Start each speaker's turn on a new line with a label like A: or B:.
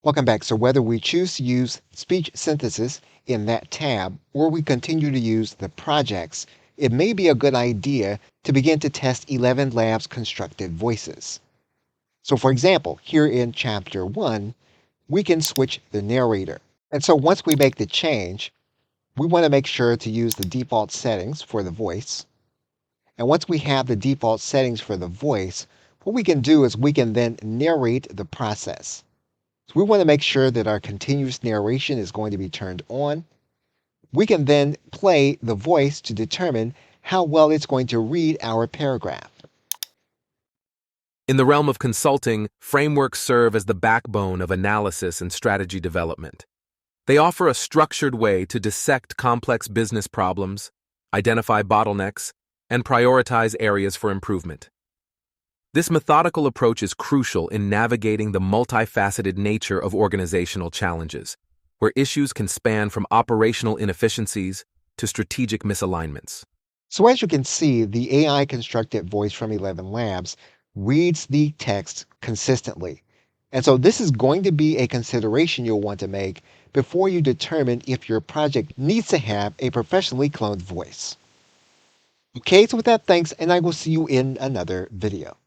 A: Welcome back. So whether we choose to use speech synthesis in that tab or we continue to use the projects, it may be a good idea to begin to test Elevenlabs constructed voices. So for example, here in chapter 1, we can switch the narrator. And so once we make the change, we want to make sure to use the default settings for the voice. And once we have the default settings for the voice, what we can do is we can then narrate the process. So we want to make sure that our continuous narration is going to be turned on. We can then play the voice to determine how well it's going to read our paragraph.
B: In the realm of consulting, frameworks serve as the backbone of analysis and strategy development. They offer a structured way to dissect complex business problems, identify bottlenecks, and prioritize areas for improvement. This methodical approach is crucial in navigating the multifaceted nature of organizational challenges, where issues can span from operational inefficiencies to strategic misalignments.
A: So as you can see, the AI constructed voice from Elevenlabs reads the text consistently. And so this is going to be a consideration you'll want to make before you determine if your project needs to have a professionally cloned voice. Okay, so with that, thanks, and I will see you in another video.